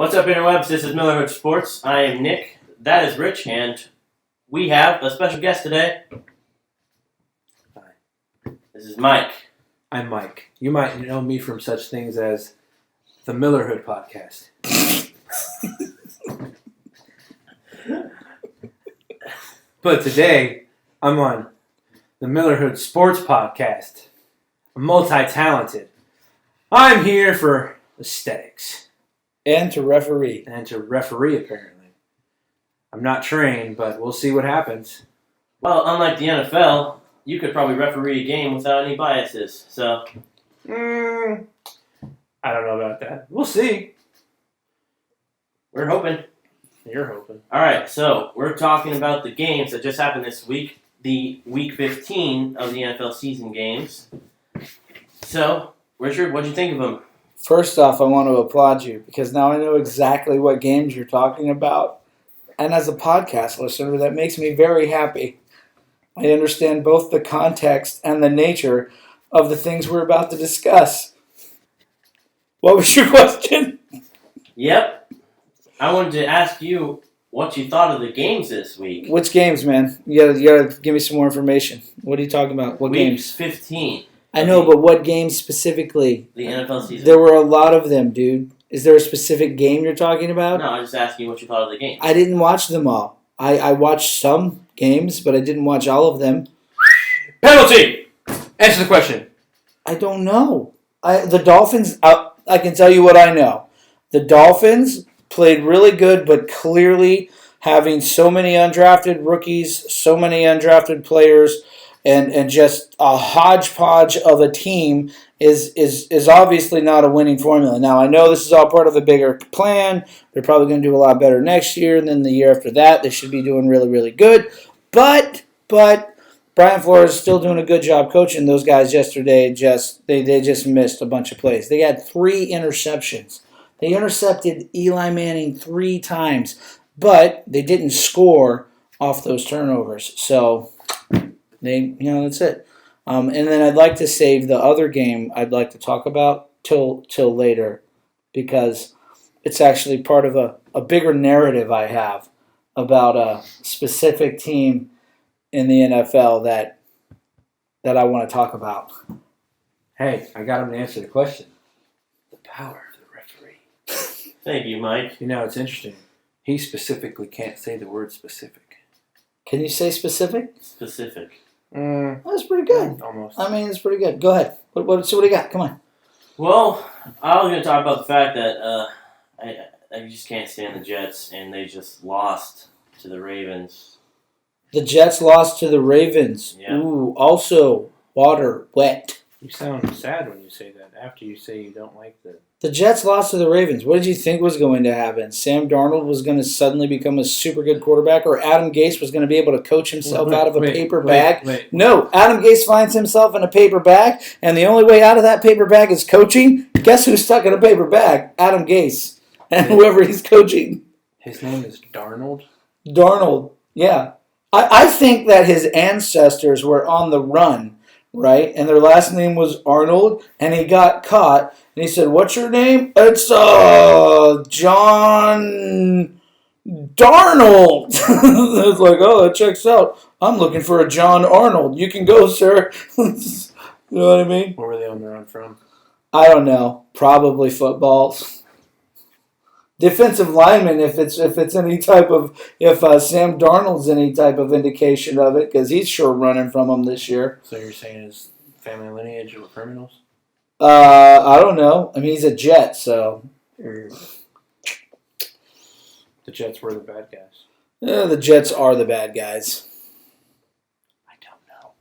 What's up, interwebs? This is Millerhood Sports. I am Nick. That is Rich, and we have a special guest today. Hi. This is Mike. I'm Mike. You might know me from such things as the Millerhood podcast. But today, I'm on the Millerhood Sports podcast. I'm multi-talented. I'm here for aesthetics. And to referee. And to referee, apparently. I'm not trained, but we'll see what happens. Well, unlike the NFL, you could probably referee a game without any biases, so... I don't know about that. We'll see. We're hoping. You're hoping. Alright, so we're talking about the games that just happened this week. The Week 15 of the NFL season games. So, Richard, what'd you think of them? First off, I want to applaud you because now I know exactly what games you're talking about. And as a podcast listener, that makes me very happy. I understand both the context and the nature of the things we're about to discuss. What was your question? Yep. I wanted to ask you what you thought of the games this week. Which games, man? You gotta give me some more information. What are you talking about? What Week games? 15. I know, but what games specifically? The NFL season. There were a lot of them, dude. Is there a specific game you're talking about? No, I'm just asking what you thought of the game. I didn't watch them all. I watched some games, but I didn't watch all of them. Penalty! Answer the question. I don't know. The Dolphins, I can tell you what I know. The Dolphins played really good, but clearly having so many undrafted rookies, so many undrafted players, and just a hodgepodge of a team is obviously not a winning formula. Now, I know this is all part of a bigger plan. They're probably going to do a lot better next year, and then the year after that, they should be doing really, really good. But Brian Flores is still doing a good job coaching those guys yesterday. They just missed a bunch of plays. They had 3 interceptions. They intercepted Eli Manning 3 times, but they didn't score off those turnovers. So, that's it. And then I'd like to save the other game I'd like to talk about till later because it's actually part of a bigger narrative I have about a specific team in the NFL that I want to talk about. Hey, I got him to answer the question. The power of the referee. Thank you, Mike. You know, it's interesting. He specifically can't say the word specific. Can you say specific? Specific. That's pretty good. Almost. I mean, it's pretty good. Go ahead. So what do you got? Come on. Well, I was going to talk about the fact that I just can't stand the Jets, and they just lost to the Ravens. The Jets lost to the Ravens. Yeah. Ooh, also water wet. You sound sad when you say that after you say you don't like the... The Jets lost to the Ravens. What did you think was going to happen? Sam Darnold was going to suddenly become a super good quarterback, or Adam Gase was going to be able to coach himself out of a paper bag? No, Adam Gase finds himself in a paper bag, and the only way out of that paper bag is coaching. Guess who's stuck in a paper bag? Adam Gase and whoever he's coaching. His name is Darnold? Darnold, yeah. I think that his ancestors were on the run, right? And their last name was Arnold, and he got caught. And he said, "What's your name?" "It's John Darnold." It's like, oh, that checks out. I'm looking for a John Arnold. You can go, sir. You know what I mean? Where were they on the run from? I don't know. Probably football. Defensive lineman, if any type of, if Sam Darnold's any type of indication of it, because he's sure running from them this year. So you're saying his family lineage were criminals? I don't know. I mean, he's a Jet, so. The Jets were the bad guys. Yeah, the Jets are the bad guys. I don't know.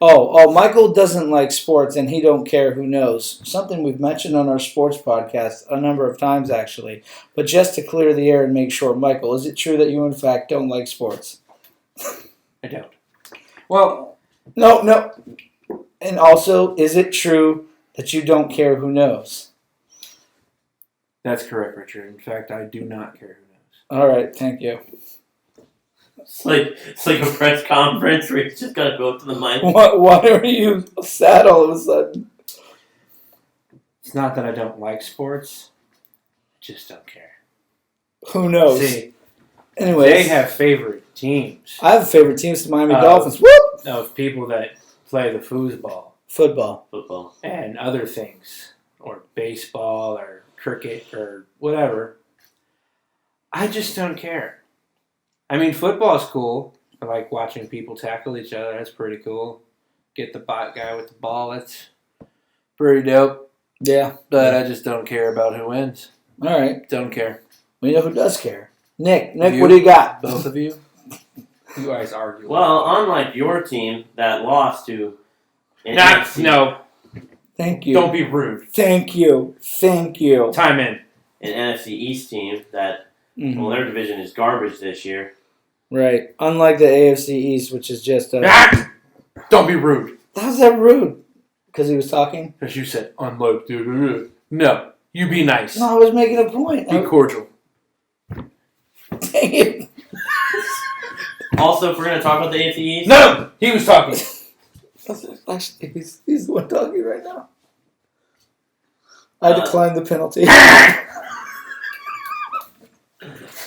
Oh, Michael doesn't like sports, and he don't care who knows. Something we've mentioned on our sports podcast a number of times, actually. But just to clear the air and make sure, Michael, is it true that you, in fact, don't like sports? I don't. Well, No. And also, is it true that you don't care who knows? that's correct, Richard. In fact, I do not care who knows. All right, thank you. It's like a press conference where you just gotta go up to the mic. Why are you sad all of a sudden? It's not that I don't like sports. just don't care. Who knows? See, Anyways, they have favorite teams I have a favorite teams, the Miami Dolphins. Whoop! of people that play the foosball Football. and other things, or baseball or cricket or whatever. I just don't care. I mean, football's cool. I like watching people tackle each other. That's pretty cool. Get the bot guy with the ball. That's pretty dope. Yeah. But I just don't care about who wins. All right. Don't care. We know who does care. Nick, You? what do you got? Both of you? You guys argue. Well, unlike your team that lost to an NFC No. Thank you. Don't be rude. Thank you. Time in. an NFC East team that Mhm. well, their division is garbage this year. Right. Unlike the AFC East, which is just Don't be rude. how's that rude? Because he was talking? Because you said, unlike dude. No. You be nice. No, I was making a point. Be cordial. Dang it. Also, if we're going to talk about the AFC East, No! He was talking. Actually, he's the one talking right now. I declined the penalty.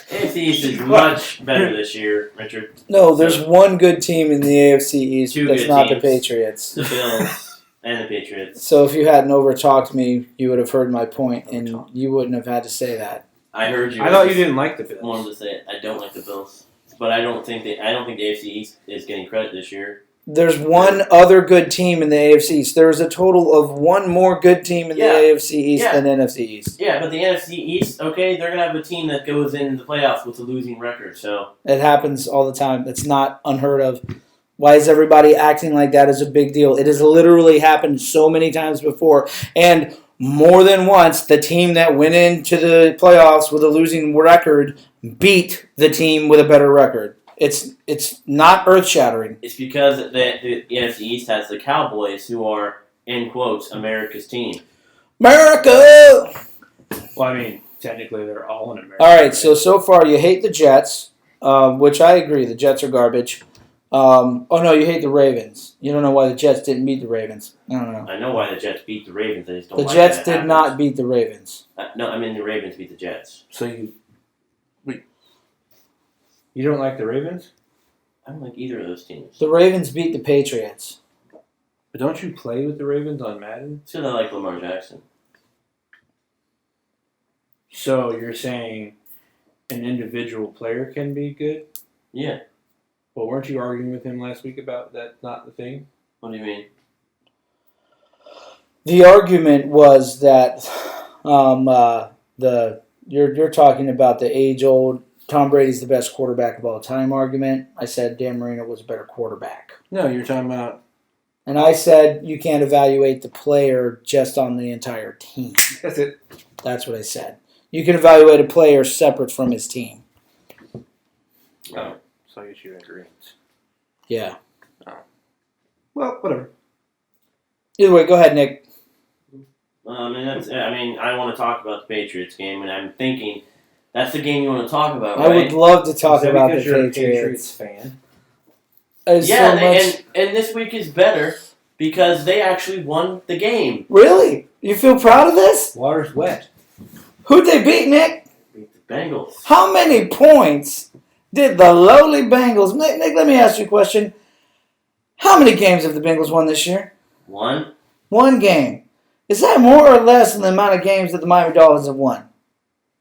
AFC East is much better this year, Richard. No, there's one good team in the AFC East Two that's good not teams. the Patriots. The Bills and the Patriots. So if you hadn't overtalked me, you would have heard my point, and you wouldn't have had to say that. I heard you. I thought you didn't like the I wanted Bills. to say it. I don't like the Bills, but I don't think the AFC East is getting credit this year. There's one other good team in the AFC East. There's a total of one more good team in Yeah. the AFC East Yeah. than NFC East. Yeah, but the NFC East, okay, they're gonna have a team that goes in the playoffs with a losing record. So It happens all the time. It's not unheard of. Why is everybody acting like that is a big deal? It has literally happened so many times before. And more than once, the team that went into the playoffs with a losing record beat the team with a better record. It's not earth-shattering. it's because the NFC East has the Cowboys, who are in quotes America's team. America! Well, I mean, technically they're all in America. All right, so far you hate the Jets, which I agree. The Jets are garbage. Oh, no, you hate the Ravens. You don't know why the Jets didn't beat the Ravens. I don't know. I know why the Jets beat the Ravens. I just don't The like Jets that it did happens. not beat the Ravens. No, I mean the Ravens beat the Jets. So you don't like the Ravens? I don't like either of those teams. The Ravens beat the Patriots. But don't you play with the Ravens on Madden? It's because I like Lamar Jackson. So you're saying an individual player can be good? Yeah. Well, weren't you arguing with him last week about that not the thing? What do you mean? The argument was that you're talking about the age-old Tom Brady's the best quarterback of all time argument. I said Dan Marino was a better quarterback. No, you're talking about... And I said you can't evaluate the player just on the entire team. That's it. That's what I said. You can evaluate a player separate from his team. Oh, so I guess you're in agreement. Yeah. Well, whatever. Either way, go ahead, Nick. I want to talk about the Patriots game, and I'm thinking that's the game you want to talk about, right? I would love to talk Is that about the because you're a Patriots. fan? There's Yeah, so much. and this week is better because they actually won the game. Really? You feel proud of this? Water's wet. Who'd they beat, Nick? Beat the Bengals. How many points did the lowly Bengals... Nick, let me ask you a question. How many games have the Bengals won this year? One. One game. Is that more or less than the amount of games that the Miami Dolphins have won?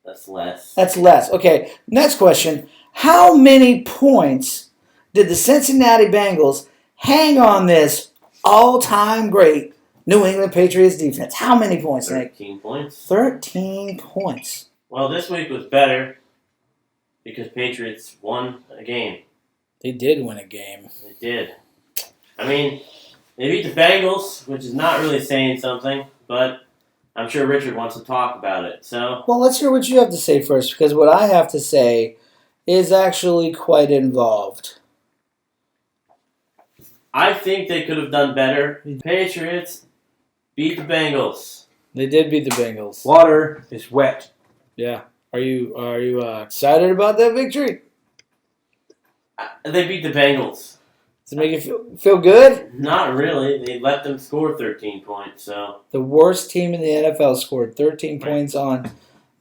That's less. That's less. Okay, next question. How many points did the Cincinnati Bengals hang on this all-time great New England Patriots defense? How many points, Nick? 13 points. 13 points. Well, this week was better because Patriots won a game. They did win a game. They did. I mean, they beat the Bengals, which is not really saying something, but I'm sure Richard wants to talk about it. So, Well, let's hear what you have to say first, because what I have to say is actually quite involved. I think they could have done better. Patriots beat the Bengals. They did beat the Bengals. Water is wet. Yeah. Are you excited about that victory? They beat the Bengals. Does it make you feel good? Not really. They let them score 13 points, so. The worst team in the NFL scored 13 points on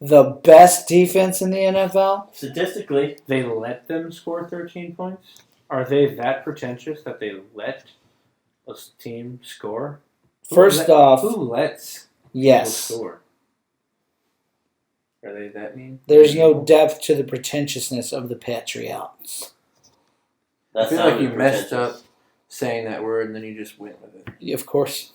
the best defense in the NFL? Statistically, They let them score 13 points? Are they that pretentious that they let a team score? First off, who lets yes. people score? Are they that mean? There's no depth to the pretentiousness of the Patriots. I feel like you messed up saying that word and then you just went with it. Of course.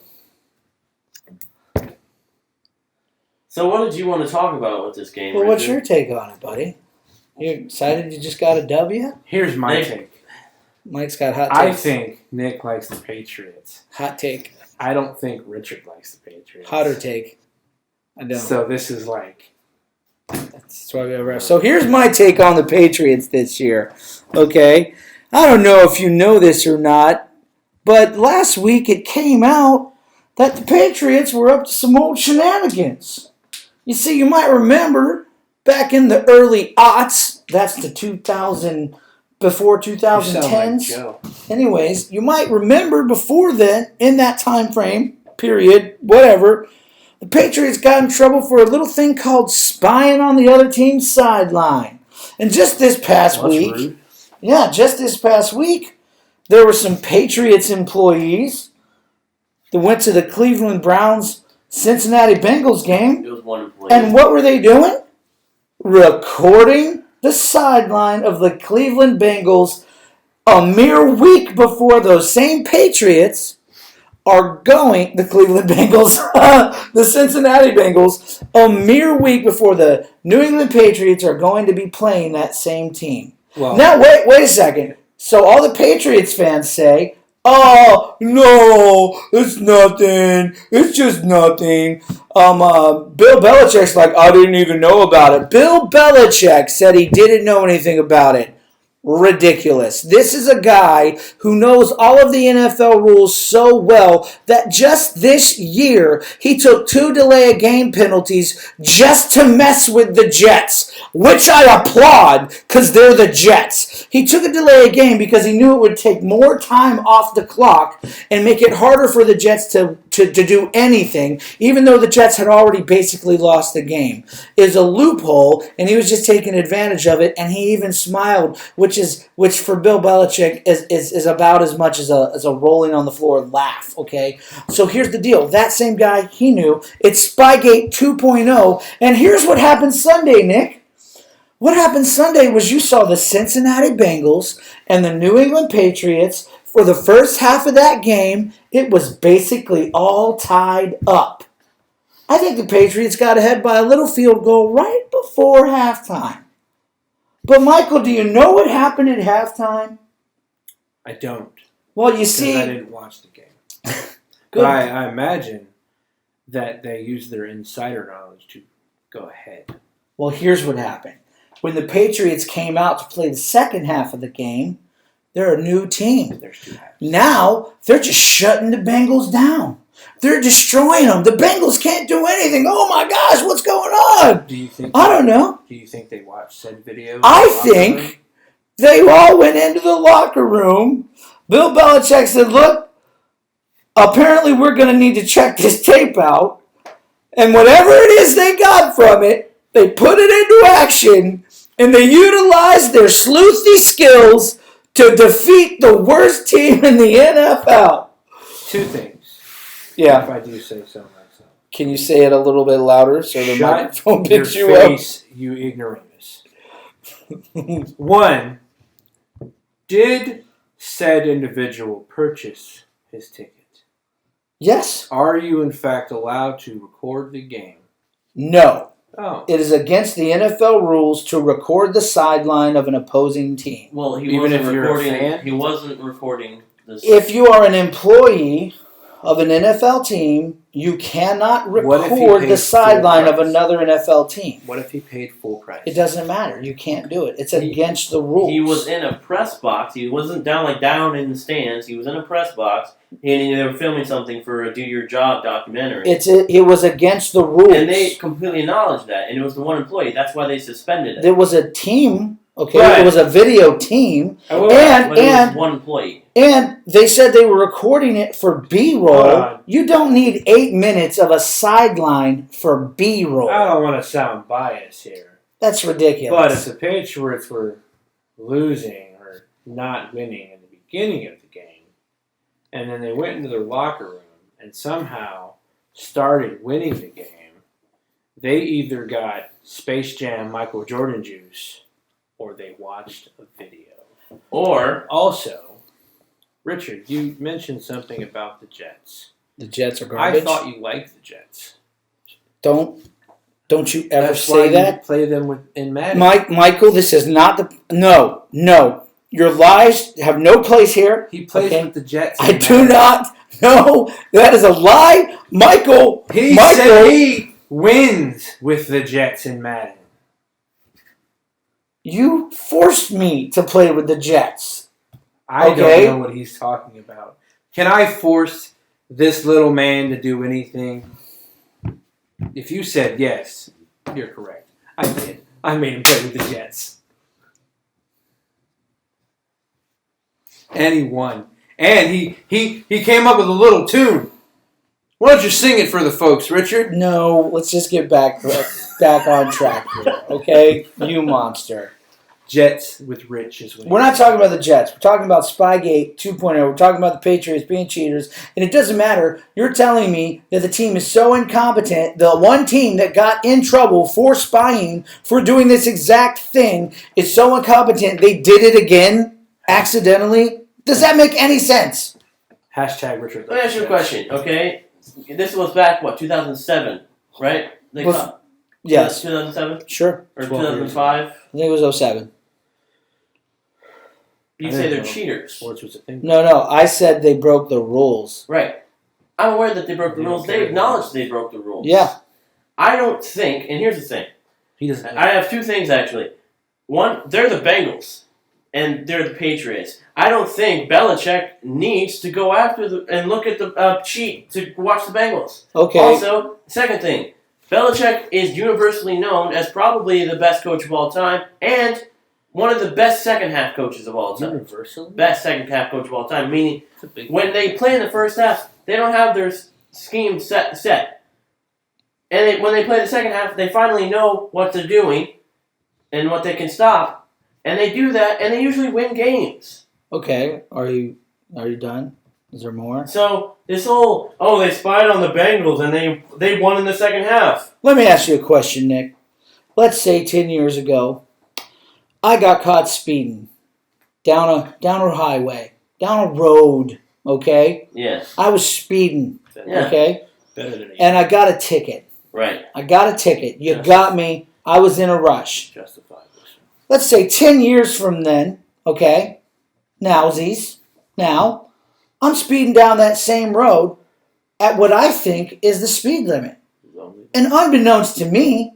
So what did you want to talk about with this game? Well, what's Richard? your take on it, buddy? You excited you just got a W? Here's my take. Mike's got hot I takes. think Nick likes the Patriots. Hot take. I don't think Richard likes the Patriots. Hotter take. I don't. So this is like... That's why we have ref. So here's my take on the Patriots this year. Okay? I don't know if you know this or not, but last week it came out that the Patriots were up to some old shenanigans. You see, you might remember back in the early aughts, that's the 2000, before 2010s. Anyways, you might remember before then, in that time frame, period, whatever, the Patriots got in trouble for a little thing called spying on the other team's sideline. And just this past week, rude. just this past week, there were some Patriots employees that went to the Cleveland Browns Cincinnati Bengals game. It was one employee. And what were they doing? Recording the sideline of the Cleveland Bengals a mere week before those same Patriots are going, the Cleveland Bengals, the Cincinnati Bengals, a mere week before the New England Patriots are going to be playing that same team. Well, Now, wait a second. So all the Patriots fans say, oh, no, it's nothing. It's just nothing. Bill Belichick's like, I didn't even know about it. Bill Belichick said he didn't know anything about it. Ridiculous. This is a guy who knows all of the NFL rules so well that just this year he took 2 delay of game penalties just to mess with the Jets, which I applaud because they're the Jets. He took a delay of game because he knew it would take more time off the clock and make it harder for the Jets to do anything, even though the Jets had already basically lost the game. Is a loophole, and he was just taking advantage of it, and he even smiled, which for Bill Belichick is about as much as a rolling on the floor laugh, okay? So here's the deal. That same guy, he knew. It's Spygate 2.0, and here's what happened Sunday, Nick. What happened Sunday was you saw the Cincinnati Bengals and the New England Patriots. For the first half of that game, it was basically all tied up. I think the Patriots got ahead by a little field goal right before halftime. But, Michael, do you know what happened at halftime? I don't. Well, you see... I didn't watch the game. But I imagine that they used their insider knowledge to go ahead. Well, here's what happened. When the Patriots came out to play the second half of the game, they're a new team. There's 2 halves. Now, they're just shutting the Bengals down. They're destroying them. The Bengals can't do anything. Oh, my gosh, what's going on? Do you think? I don't know. Do you think they watched said video? I think they all went into the locker room. Bill Belichick said, look, apparently we're going to need to check this tape out. And whatever it is they got from it, they put it into action, and they utilized their sleuthy skills to defeat the worst team in the NFL. 2 things. Yeah. If I do say so myself. Can you say it a little bit louder so the microphone your picks you up? face, you ignoramus. 1, did said individual purchase his ticket? Yes. Are you, in fact, allowed to record the game? No. Oh. It is against the NFL rules to record the sideline of an opposing team. Well, he Even wasn't if you're a recording. fan? He wasn't recording this. If you are an employee of an NFL team, you cannot What if he record paid the sideline full of price? another NFL team. What if he paid full price? It doesn't matter. You can't do it. It's against the rules. He was in a press box. He wasn't down in the stands. He was in a press box, and they were filming something for a Do Your Job documentary. It was against the rules. And they completely acknowledged that, and it was the one employee. That's why they suspended it. There was a team Okay, Right. it was a video team, Well, But it and was one employee. and they said they were recording it for Hold B-roll. on. You don't need 8 minutes of a sideline for B-roll. I don't want to sound biased here, That's but if ridiculous. the Patriots were losing or not winning in the beginning of the game, and then they went into their locker room and somehow started winning the game, they either got Space Jam Michael Jordan juice or they watched a video. Or Also, Richard, you mentioned something about the Jets. The Jets are I garbage. thought you liked the Jets. Don't you ever That's say why that, you play them in Madden. Michael? This is not the no. Your lies have no place here. He plays Okay. with the Jets. I in do Madden. not. No, that is a lie, Michael. He Michael, said he wins with the Jets in Madden. you forced me to play with the Jets. I Okay. don't know what he's talking about. Can I force this little man to do anything? If you said yes, you're correct. I did. I made him play with the Jets. And he won. And he came up with a little tune. Why don't you sing it for the folks, Richard? No, let's just get back on track here, okay? You monster. Jets with Rich is what We're not talking about the Jets. We're talking about Spygate 2.0. We're talking about the Patriots being cheaters. And it doesn't matter. You're telling me that the team is so incompetent. The one team that got in trouble for spying, for doing this exact thing, is so incompetent they did it again accidentally. Does that make any sense? Hashtag Richard. let me ask you a question, okay? This was back, 2007, right? They Was- caught- Yes. 2007? Sure. Or 12 years 2005? I think it was 07. You I say didn't they're know cheaters. Sports was a thing. No. I said they broke the rules. Right. I'm aware that they broke the They rules. don't They care. acknowledged they broke the rules. Yeah. I don't think, and here's the thing. He doesn't. I have two things, actually. One, they're the Bengals, and they're the Patriots. I don't think Belichick needs to go after and look at the cheat to watch the Bengals. Okay. Also, second thing, Belichick is universally known as probably the best coach of all time and one of the best second half coaches of all time. Universal. Best second half coach of all time, meaning That's a big when they play in the first half, they don't have their scheme set. And when they play the second half, they finally know what they're doing and what they can stop. And they do that, and they usually win games. Okay. Are you done? Is there more? So this whole, they spied on the Bengals and they won in the second half. Let me ask you a question, Nick. Let's say 10 years ago, I got caught speeding down a highway, down a road, okay? Yes. I was speeding, Yeah. okay? better than he And I got a ticket. Right. I got a ticket. You Yes. got me. I was in a rush. justified. Let's say 10 years from then, okay? Now, I'm speeding down that same road at what I think is the speed limit. And unbeknownst to me,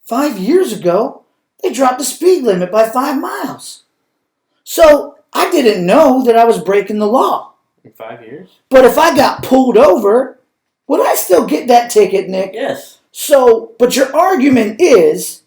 5 years ago, they dropped the speed limit by 5 miles. So I didn't know that I was breaking the law. In 5 years? But if I got pulled over, would I still get that ticket, Nick? Yes. So, but your argument is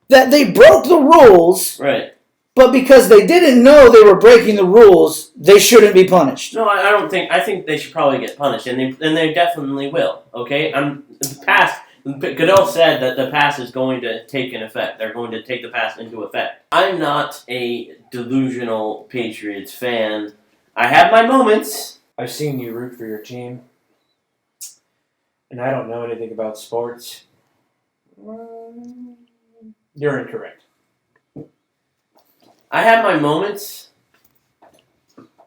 that they broke the rules, Right. but because they didn't know they were breaking the rules, they shouldn't be punished. No, I don't think. I think they should probably get punished, and they definitely will. Okay. The pass. Goodell said that the pass is going to take an effect. They're going to take the pass into effect. I'm not a delusional Patriots fan. I have my moments. I've seen you root for your team, and I don't know anything about sports. You're incorrect. I have my moments,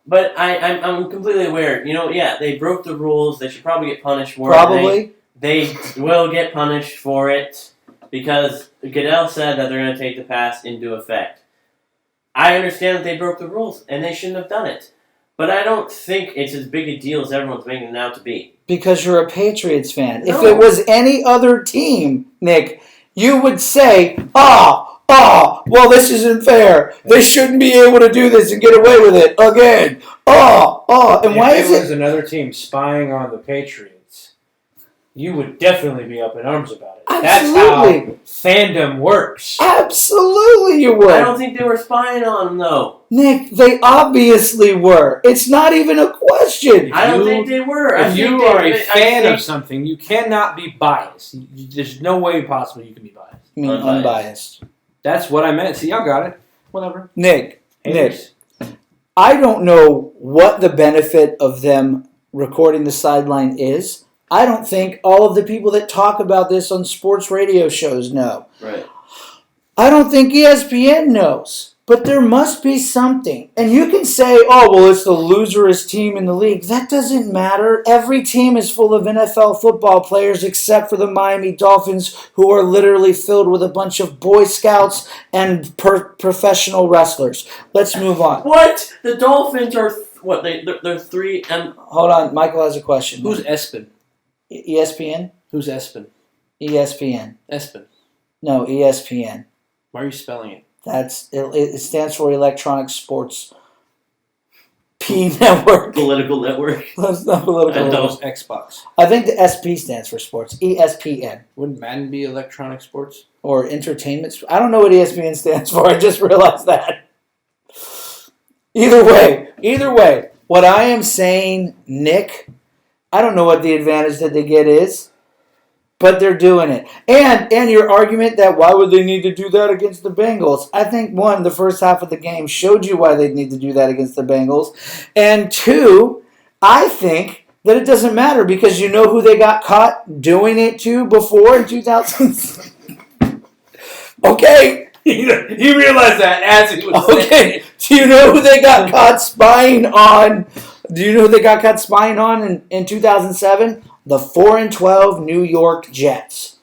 but I'm completely aware. They broke the rules. They should probably get punished for it. Probably. They will get punished for it because Goodell said that they're going to take the pass into effect. I understand that they broke the rules and they shouldn't have done it, but I don't think it's as big a deal as everyone's making it out to be. Because you're a Patriots fan. No. If it was any other team, Nick, you would say, well, this isn't fair. They shouldn't be able to do this and get away with it again. And why is If it was it? another team spying on the Patriots, you would definitely be up in arms about it. Absolutely. That's how fandom works. Absolutely, you would. I don't think they were spying on him, though. Nick, they obviously were. It's not even a question. I don't think they were. If you are a fan of something, you cannot be biased. There's no way possible you can be biased. I mean, unbiased. That's what I meant. See, y'all got it. Whatever. Nick, I don't know what the benefit of them recording the sideline is. I don't think all of the people that talk about this on sports radio shows know. Right. I don't think ESPN knows. But there must be something. And you can say, oh, well, it's the loserest team in the league. That doesn't matter. Every team is full of NFL football players except for the Miami Dolphins, who are literally filled with a bunch of Boy Scouts and professional wrestlers. Let's move on. What? The Dolphins are, they're 3 and... Hold on. Michael has a question. Who's Espen? ESPN? Who's Espen? ESPN. Espen. No, ESPN. Why are you spelling it? It stands for Electronic Sports P Network. Political network. That's not political. And those Xbox. I think the SP stands for sports. ESPN. Wouldn't Madden be electronic sports? Or entertainment. I don't know what ESPN stands for. I just realized that. Either way, what I am saying, Nick, I don't know what the advantage that they get is. But they're doing it. And your argument that why would they need to do that against the Bengals? I think, one, the first half of the game showed you why they'd need to do that against the Bengals. And two, I think that it doesn't matter because you know who they got caught doing it to before in 2000. Okay. You realize that as he was saying. Okay. Do you know who they got caught spying on? Do you know who they got caught spying on in 2007? The 4-12 New York Jets.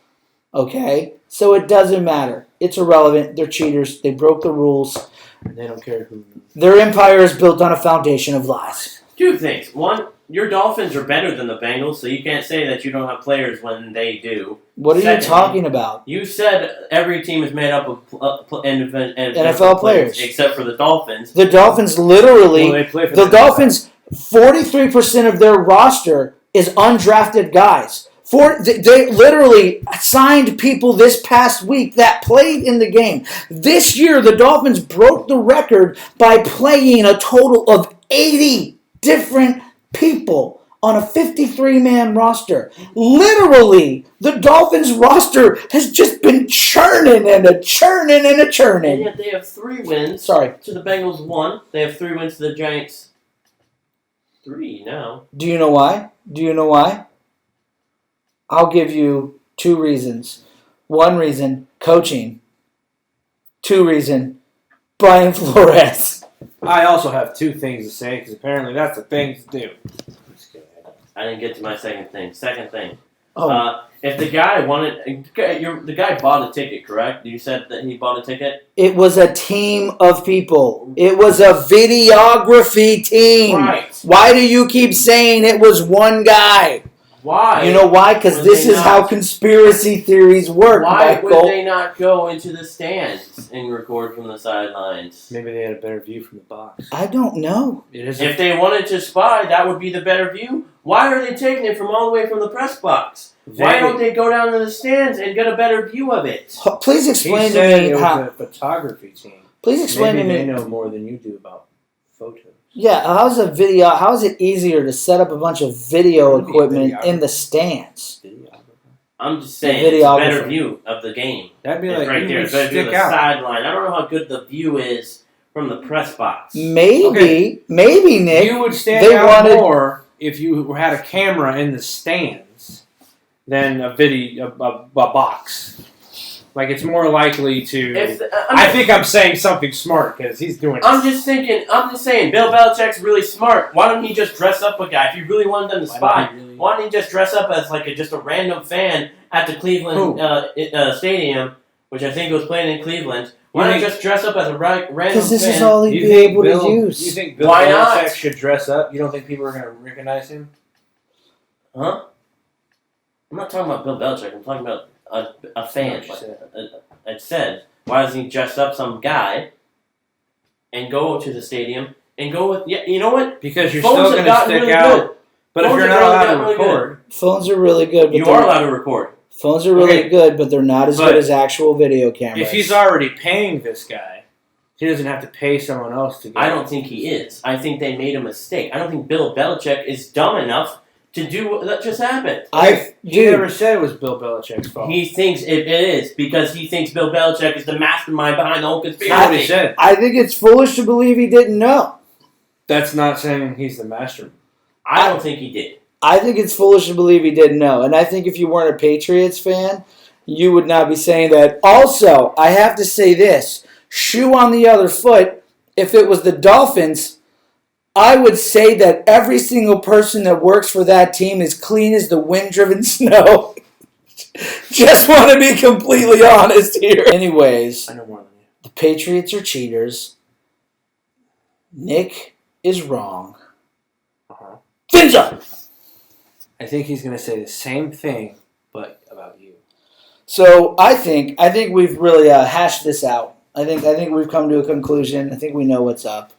Okay? So it doesn't matter. It's irrelevant. They're cheaters. They broke the rules. They don't care who. Their empire is built on a foundation of lies. 2 things. One, your Dolphins are better than the Bengals, so you can't say that you don't have players when they do. What are you talking about? You said every team is made up of NFL players. Except for the Dolphins. The Dolphins literally... Well, they play for the Dolphins, 43% of their roster is undrafted guys. They literally signed people this past week that played in the game. This year, the Dolphins broke the record by playing a total of 80 different people on a 53-man roster. Literally, the Dolphins roster has just been churning and churning and churning. And yet they have 3 wins. Sorry. To the Bengals 1. They have 3 wins to the Giants 3 now. Do you know why? I'll give you 2 reasons. 1 reason, coaching. 2 reason, Brian Flores. I also have 2 things to say because apparently that's the thing to do. I didn't get to my second thing. Second thing. Oh. If the guy the guy bought a ticket, correct? You said that he bought a ticket? It was a team of people. It was a videography team. Right. Why do you keep saying it was one guy? Why? You know why? Because this is how conspiracy theories work, Why Michael. would they not go into the stands and record from the sidelines? Maybe they had a better view from the box. I don't know. If they wanted to spy, that would be the better view. Why are they taking it from all the way from the press box? Why don't they go down to the stands and get a better view of it? Please explain to me it was how. a photography team. Please explain Maybe to me. they know more than you do about photos. Yeah, how is it easier to set up a bunch of video equipment in the stands? I'm just saying, it's a better view of the game. That'd be like right there. It's better view of the sideline. I don't know how good the view is from the press box. Maybe, Nick. You would stand out more if you had a camera in the stands than a box. Like, it's more likely to... I think I'm saying something smart, because he's doing I'm just saying, Bill Belichick's really smart. Why don't he just dress up a guy? If you really wanted them to spy, why don't he just dress up as, like, just a random fan at the Cleveland stadium, which I think was playing in Cleveland. Why not just dress up as a random fan? Because this is all he'd be able to use. You think Bill Belichick should dress up? You don't think people are going to recognize him? Huh? I'm not talking about Bill Belichick. I'm talking about a fan. I said, why doesn't he dress up some guy and go to the stadium and go with... Yeah, you know what? Because you're still going to stick out. But if Phones you're are not really allowed to really record, Phones are really good. But You are allowed to record. Phones are really Okay. good, but they're not as But good as actual video cameras. if he's already paying this guy, he doesn't have to pay someone else to get I don't think he is. I think they made a mistake. I don't think Bill Belichick is dumb enough to do what that just happened. He never said it was Bill Belichick's fault. He thinks it is because he thinks Bill Belichick is the mastermind behind the whole That's conspiracy. not what he said. I think it's foolish to believe he didn't know. That's not saying he's the master. I don't think he did. I think it's foolish to believe he didn't know. And I think if you weren't a Patriots fan, you would not be saying that. Also, I have to say this. Shoe on the other foot, if it was the Dolphins, I would say that every single person that works for that team is clean as the wind-driven snow. Just want to be completely honest here. Anyways, I know more than you. the Patriots are cheaters. Nick is wrong. Uh-huh. Fins up! I think he's going to say the same thing, but about you. So I think we've really hashed this out. I think we've come to a conclusion. I think we know what's up.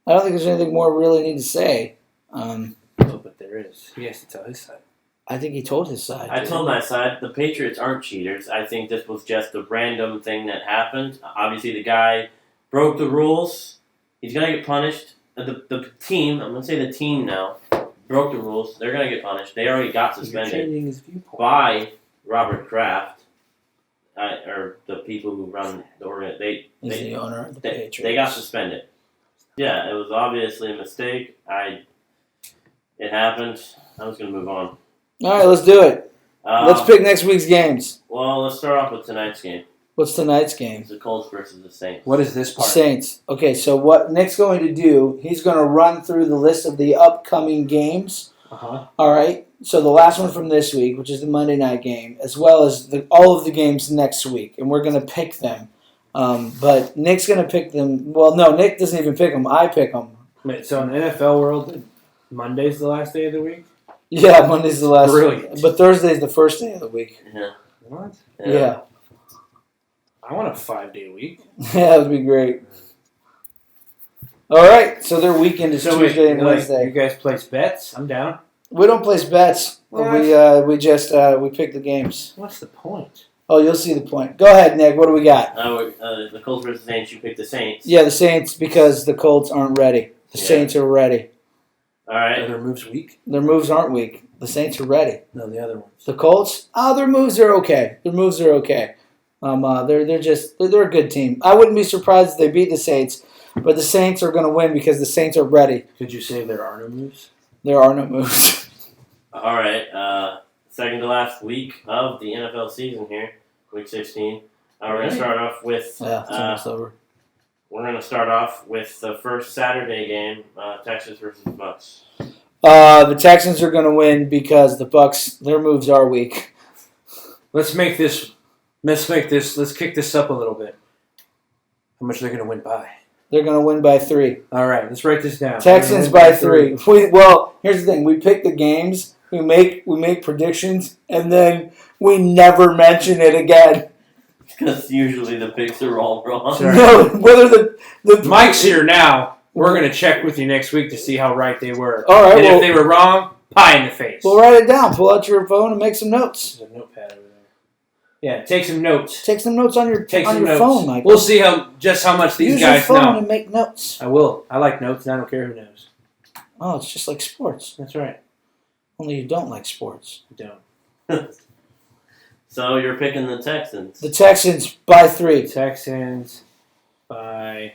I don't think there's anything more we really need to say. Oh, but there is. He has to tell his side. I think he told his side. I told my side, the Patriots aren't cheaters. I think this was just a random thing that happened. Obviously, the guy broke the rules. He's going to get punished. The team, I'm going to say the team now, broke the rules. They're going to get punished. They already got You're suspended changing his viewpoint. by Robert Kraft, or the people who run the organization. He's the owner of the They Patriots. got suspended. Yeah, it was obviously a mistake. It happened. I was going to move on. All right, let's do it. Let's pick next week's games. Well, let's start off with tonight's game. What's tonight's game? It's the Colts versus the Saints. What is this part? Saints. Okay, so what Nick's going to do, he's going to run through the list of the upcoming games. Uh-huh. All right. So the last one from this week, which is the Monday night game, as well as all of the games next week, and we're going to pick them. But Nick's going to pick them. Well, no, Nick doesn't even pick them. I pick them. Wait, so in the NFL world, Monday's the last day of the week? Yeah, Monday's the last. Brilliant. But Thursday's the first day of the week. Yeah. What? Yeah. I want a 5-day week. Yeah, that would be great. All right, so their weekend is Tuesday and You Wednesday. guys place bets? I'm down. We don't place bets. What? We just pick the games. What's the point? Oh, you'll see the point. Go ahead, Nick. What do we got? The Colts versus the Saints. You picked the Saints. Yeah, the Saints, because the Colts aren't ready. The Yeah. Saints are ready. All right. Are their moves weak? Their moves aren't weak. The Saints are ready. No, the other ones. The Colts, their moves are okay. They're a good team. I wouldn't be surprised if they beat the Saints, but the Saints are going to win because the Saints are ready. Could you say there are no moves? There are no moves. All right. Second to last week of the NFL season here, week 16. We're going to start off with. Yeah, it's almost over. We're going to start off with the first Saturday game, Texas versus the Bucks. The Texans are going to win because the Bucks, their moves are weak. Let's kick this up a little bit. How much are they going to win by? They're going to win by 3. All right, let's write this down. Texans by 3. Here's the thing: we pick the games, we make predictions, and then we never mention it again. Because usually the picks are all wrong. Sorry. No, whether the Mike's here now. We're going to check with you next week to see how right they were. All right, And well- if they were wrong, pie in the face. We'll write it down. Pull out your phone and make some notes. There's a notepad over there. Yeah, take some notes. Take some notes on your Take some notes. phone, Mike. We'll see how much these Use guys your phone know. and make notes. I will. I like notes, and I don't care who knows. Oh, it's just like sports. That's right. Only you don't like sports. I don't. So you're picking the Texans. The Texans by 3. Texans by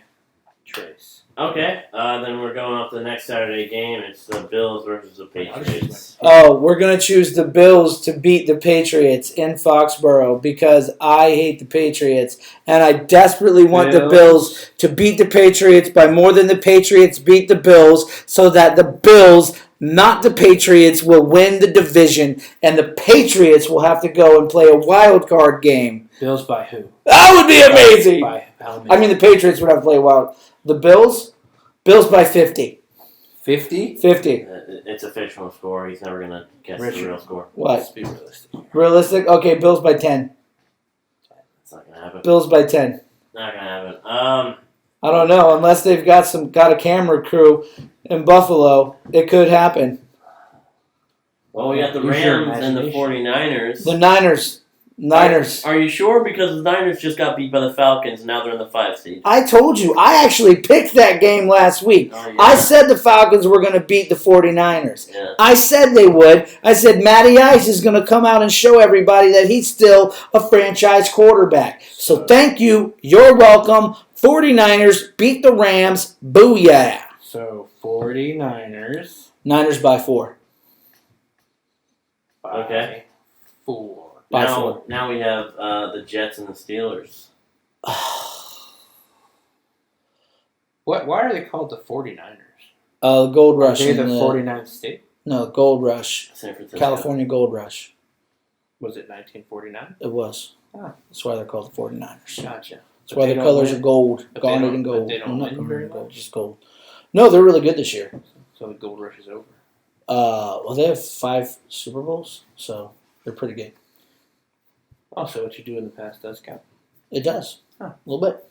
Trace. Okay. Then we're going off to the next Saturday game. It's the Bills versus the Patriots. Oh, we're going to choose the Bills to beat the Patriots in Foxborough because I hate the Patriots and I desperately want the Bills to beat the Patriots by more than the Patriots beat the Bills so that the Bills, not the Patriots, will win the division and the Patriots will have to go and play a wild card game. Bills by who? That would be amazing! By how many? I mean, the Patriots would have to play wild. The Bills by 50. 50? 50. It's a fictional score. He's never going to guess the real score. What? Let's be realistic. Realistic? Okay, Bills by 10. It's not going to happen. Bills by 10. Not going to happen. I don't know. Unless they've got a camera crew in Buffalo, it could happen. Well, we got the Use your Rams and the imagination. 49ers. The Niners. Are you sure? Because the Niners just got beat by the Falcons, and now they're in the 5 seed. I told you. I actually picked that game last week. Oh, yeah. I said the Falcons were going to beat the 49ers. Yeah. I said they would. I said Matty Ice is going to come out and show everybody that he's still a franchise quarterback. So thank you. You're welcome. 49ers beat the Rams. Booyah. So 49ers. Niners by 4. Okay. 4. By 4. Now we have the Jets and the Steelers. Why are they called the 49ers? Gold Rush. Are they the 49th state? No, Gold Rush. San Francisco. California Gold Rush. Was it 1949? It was. Ah. That's why they're called the 49ers. Gotcha. That's why their colors are gold. Garnet and gold. But they don't not win garnet very and gold, much? just gold. No, they're really good this year. So the gold rush is over. Well, they have 5 Super Bowls, so they're pretty good. Also, what you do in the past does count. It does. Huh. A little bit.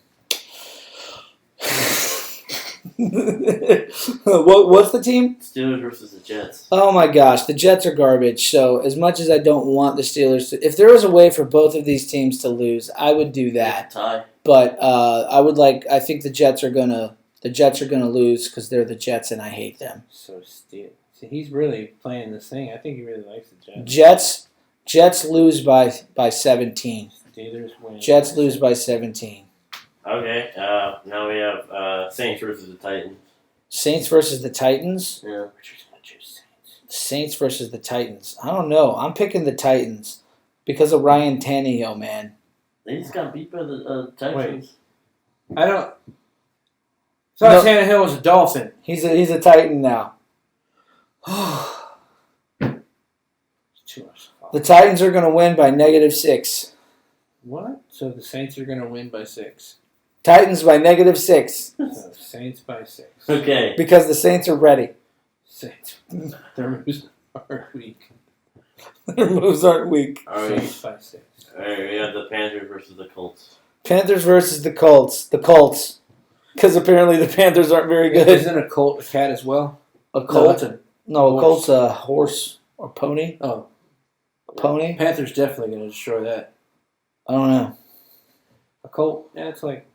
What's the team? Steelers versus the Jets. Oh my gosh, the Jets are garbage. So as much as I don't want the Steelers to, if there was a way for both of these teams to lose, I would do that. Tie. But I think the Jets are gonna lose because they're the Jets and I hate them. So See, he's really playing this thing. I think he really likes the Jets. Jets lose by 17. Steelers win. Jets lose by 17. Okay. Now we have Saints versus the Titans. Saints versus the Titans. Yeah. Richard's gonna choose Saints. Saints versus the Titans. I don't know. I'm picking the Titans because of Ryan Tannehill, man. They just got beat by the Titans. I don't. So No. Tannehill was a Dolphin. He's a Titan now. Too much. The Titans are going to win by -6. What? So the Saints are going to win by 6. Titans by -6 So Saints by 6. Okay. because the Saints are ready. Saints. Their moves are weak. Their moves aren't weak. Saints by 6. Alright, we have the Panthers versus the Colts. Panthers versus the Colts. The Colts. Because apparently the Panthers aren't very good. Isn't a colt a cat as well? A No, Colt? that's a No, a horse. Colt's a horse or pony. Oh. A pony? Panthers definitely going to destroy that. I don't know. A colt? Yeah, it's like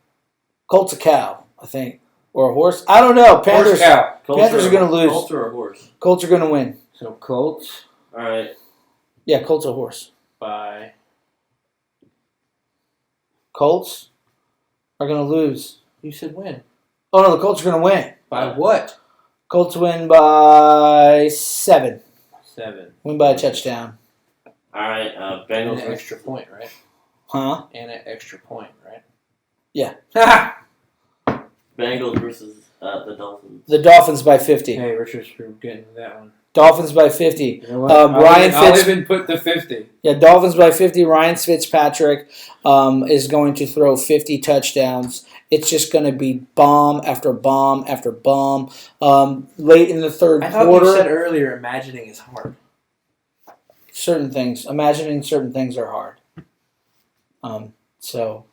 Colt's a cow, I think. Or a horse. I don't know. Panthers. horse cow. Panthers are gonna lose. Colts or a horse? Colts are going to win. So Colts Alright. Yeah, Colts a horse. by Colts are going to lose. you said win. Oh, no, the Colts are going to win. By what? Colts win by 7. 7. Win by a touchdown. Alright, And Bengals an extra point, right? Huh? And an extra point, right? Yeah. Ha! Bengals versus the Dolphins. The Dolphins by 50. Hey, Richard's getting that one. Dolphins by 50. You know what? Ryan I'll Fitz- even put the 50. Yeah, Dolphins by 50. Ryan Fitzpatrick is going to throw 50 touchdowns. It's just going to be bomb after bomb after bomb. Late in the third I thought quarter, you said earlier imagining is hard. imagining certain things are hard. So,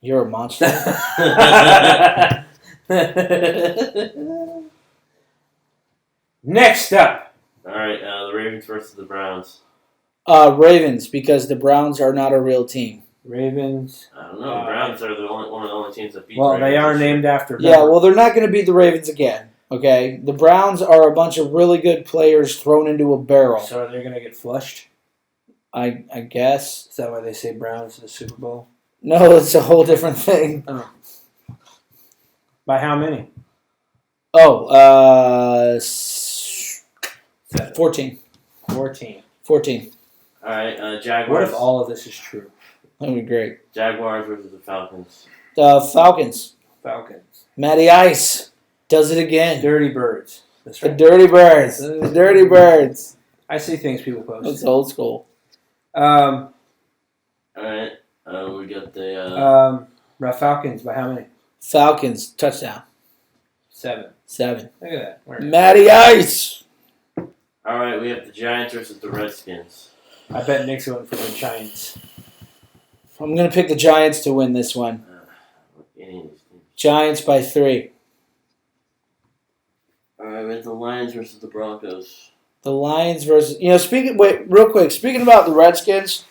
you're a monster. Next up. Alright, the Ravens versus the Browns. Ravens, because the Browns are not a real team. Ravens. I don't know. The Browns are one of the only teams that beat Well, the Ravens they are this year. named after Yeah, well, they're not going to beat the Ravens again. Okay? The Browns are a bunch of really good players thrown into a barrel. So are they going to get flushed? I guess. Is that why they say Browns to the Super Bowl? No, it's a whole different thing. By how many? Oh, 7. 14. 14. 14. Alright, Jaguars. What if all of this is true? That would be great. Jaguars versus the Falcons. Falcons. Falcons. Matty Ice does it again. Dirty Birds. That's The right. Dirty Birds. The Dirty Birds. I see things people post. That's old school. Um, Alright, we got the Falcons by how many? Falcons. Touchdown. 7. 7. Look at that. Where? Matty Ice. Alright, we have the Giants versus the Redskins. I bet Nick's going for the Giants. I'm going to pick the Giants to win this one. Any of these teams. Giants by 3. Alright, we have the Lions versus the Broncos. The Lions versus real quick. Speaking about the Redskins,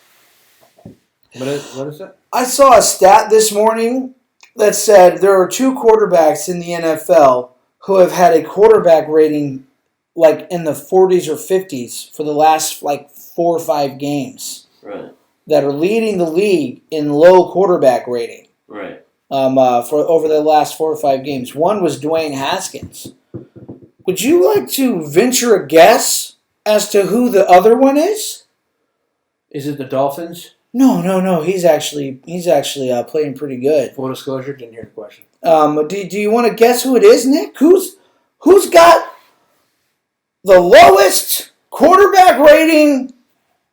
What is it? I saw a stat this morning that said there are 2 quarterbacks in the NFL who have had a quarterback rating like in the 40s or 50s for the last like 4 or 5 games. Right. That are leading the league in low quarterback rating. Right. For over the last 4 or 5 games. One was Dwayne Haskins. Would you like to venture a guess as to who the other one is? Is it the Dolphins? No. He's actually playing pretty good. Full disclosure, didn't hear the question. Do you want to guess who it is, Nick? Who's got the lowest quarterback rating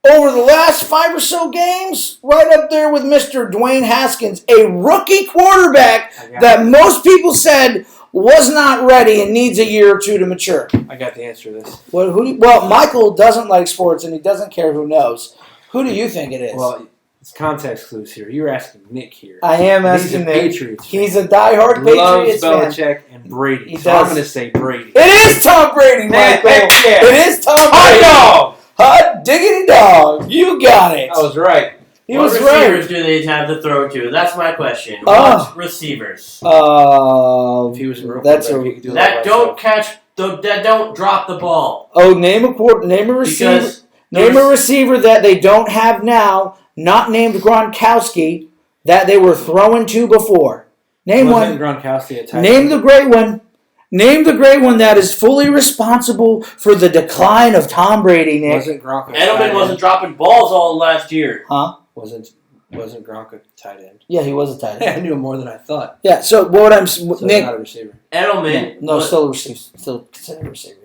over the last 5 or so games? Right up there with Mr. Dwayne Haskins, a rookie quarterback that most people said was not ready and needs a year or 2 to mature. I got the answer to this. Well, Michael doesn't like sports and he doesn't care who knows. Who do you think it is? Well, it's context clues here. You're asking Nick here. I am asking Nick. Patriots. He's a diehard Patriots fan. Loves Belichick and Brady. He So does. I'm going to say Brady. It is Tom Brady, Michael. Heck yeah. It is Tom Brady. Hot diggity dog. You got it. I was right. He what was receivers right. do they have to throw to? That's my question. What receivers? If he was a rookie, that's he could do That don't drop the ball. Name a receiver. Because Name a receiver that they don't have now, not named Gronkowski, that they were throwing to before. Name one. Gronkowski a tight Name end? the great one. Name the great one that is fully responsible for the decline of Tom Brady, Nick. Wasn't Gronk a tight Edelman end? wasn't dropping balls all last year. Huh? Wasn't Gronk a tight end? Yeah, he was a tight end. I knew him more than I thought. Yeah, so what I'm... So Nick... not a receiver. Edelman. No, still a receiver. Still considered a receiver.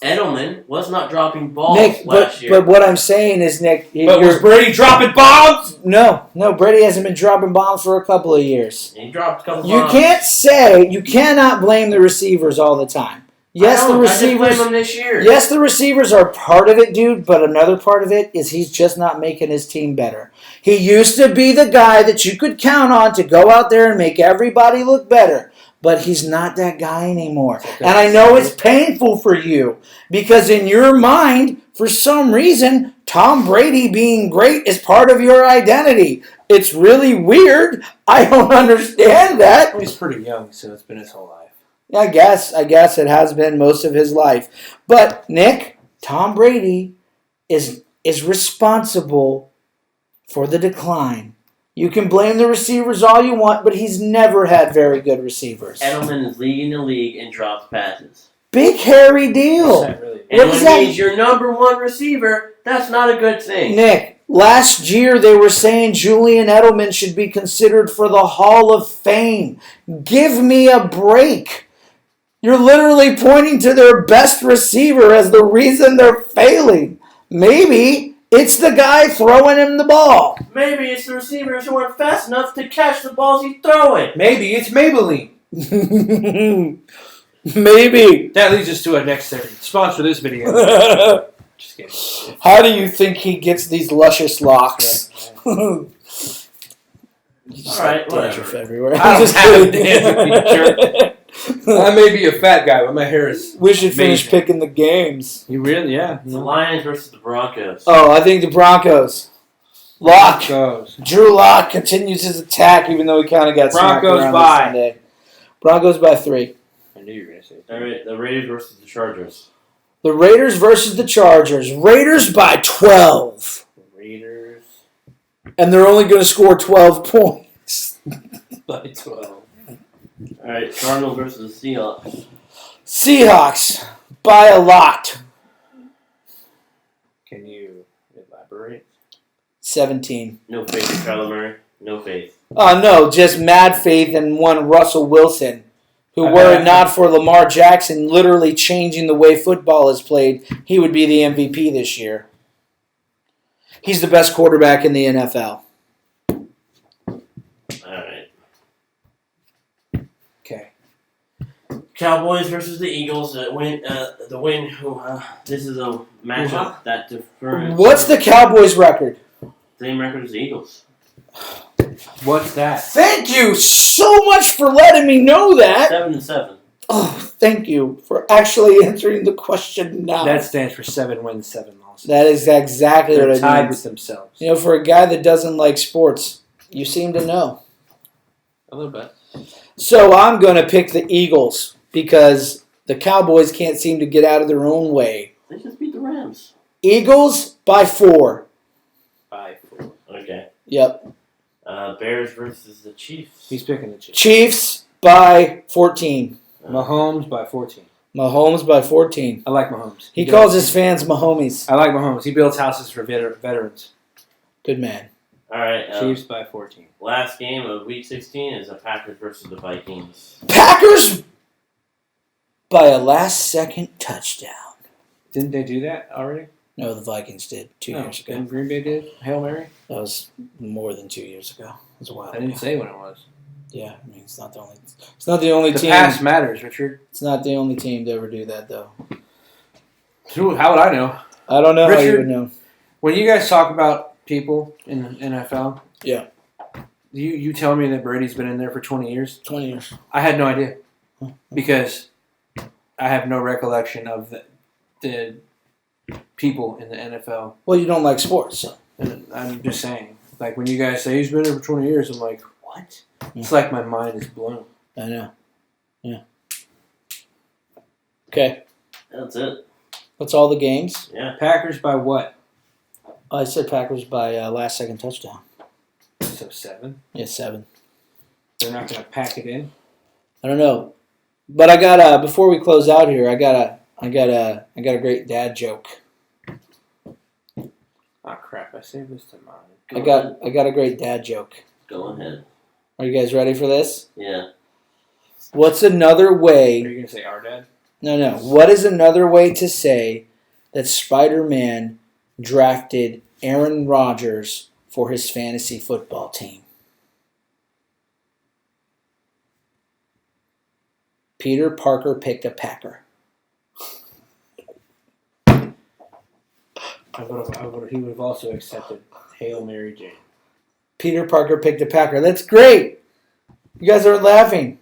Edelman was not dropping balls Nick, last year. but what I'm saying is, Nick... But was Brady dropping bombs? No, Brady hasn't been dropping bombs for a couple of years. He dropped a couple You bombs. you cannot blame the receivers all the time. Yes, the I just receivers... blame him this year. Yes, the receivers are part of it, dude, but another part of it is he's just not making his team better. He used to be the guy that you could count on to go out there and make everybody look better. But he's not that guy anymore. Okay. And I know it's painful for you because in your mind, for some reason, Tom Brady being great is part of your identity. It's really weird. I don't understand that. Well, he's pretty young, so it's been his whole life. I guess it has been most of his life. But, Nick, Tom Brady is responsible for the decline. You can blame the receivers all you want, but he's never had very good receivers. Edelman is leading the league in dropped passes. Big hairy deal. Really? And What when is that? he's your number one receiver, that's not a good thing. Nick, last year they were saying Julian Edelman should be considered for the Hall of Fame. Give me a break. You're literally pointing to their best receiver as the reason they're failing. Maybe it's the guy throwing him the ball. Maybe it's the receivers who aren't fast enough to catch the balls he's throwing. Maybe it's Maybelline. Maybe. That leads us to our next segment. Sponsor this video. Just kidding. How do you think he gets these luscious locks? All right, Dandruff whatever. everywhere. I don't Just have kidding. dandruff, you jerk. I may be a fat guy, but my hair is We should finish amazing. picking the games. You really? Yeah. The Lions versus the Broncos. Oh, I think the Broncos. Lock. Broncos. Drew Lock continues his attack, even though he kind of got smacked Broncos around by. this Sunday. Broncos by 3. I knew you were going to say All right, the Raiders versus the Chargers. The Raiders versus the Chargers. Raiders by 12. Raiders And they're only going to score 12 points. by 12. All right, Cardinals versus the Seahawks. Seahawks by a lot. Can you elaborate? 17. No faith in Kyler Murray. No faith. Oh, no, just mad faith in one Russell Wilson, who were it not for Lamar Jackson literally changing the way football is played, he would be the MVP this year. He's the best quarterback in the NFL. All right. Okay. Cowboys versus the Eagles. The win. This is a matchup that differs. What's the Cowboys' record? Same record as the Eagles. What's that? Thank you so much for letting me know that. 7-7. Oh, Thank you for actually answering the question now. That stands for 7 wins, 7 losses. That is exactly They're what I tied mean. with themselves. You know, for a guy that doesn't like sports, you seem to know. A little bit. So I'm going to pick the Eagles because the Cowboys can't seem to get out of their own way. They just beat the Rams. Eagles by 4. By 4. Okay. Yep. Bears versus the Chiefs. He's picking the Chiefs. Chiefs by 14. Mahomes by 14. Mahomes by 14. I like Mahomes. He calls his fans Mahomies. I like Mahomes. He builds houses for veterans. Good man. All right. Chiefs by 14. Last game of Week 16 is the Packers versus the Vikings. Packers by a last-second touchdown. Didn't they do that already? No, the Vikings did 2 years ago. And Green Bay did? Hail Mary? That was more than 2 years ago. It was a while I didn't ago. say when it was. Yeah, I mean it's not the only. It's not the only The team. past matters, Richard. It's not the only team to ever do that, though. How would I know? I don't know how you Richard- would know. When you guys talk about people in the NFL, Yeah. you tell me that Brady's been in there for 20 years? 20 years. I had no idea. Because I have no recollection of the people in the NFL. Well, you don't like sports, so. And I'm just saying. Like, when you guys say he's been there for 20 years, I'm like, what? It's like my mind is blown. I know. Yeah. Okay. That's it. That's all the games. Yeah. Packers by what? I said Packers by last-second touchdown. So 7? Yeah, 7. They're not going to pack it in? I don't know, but I got before we close out here, I got a great dad joke. Oh, crap. I saved this to mine. I got a great dad joke. Go ahead. Are you guys ready for this? Yeah. What's another Are way? you going to say our dad? No. What is another way to say that Spider-Man drafted Aaron Rodgers for his fantasy football team? Peter Parker picked a Packer. He would have also accepted Hail Mary Jane. Peter Parker picked a Packer. That's great. You guys aren't laughing.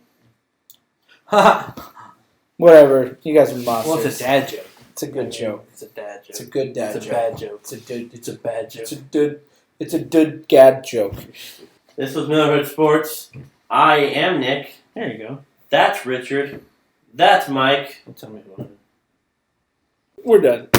Whatever. You guys are monsters. Well, it's a dad joke. It's a good joke. It's a dad joke. It's a good dad It's a joke. bad joke. It's a good. It's a bad joke. It's a good dad joke. This was Millerhood Sports. I am Nick. There you go. That's Richard. That's Mike. Tell me who I am. We're done.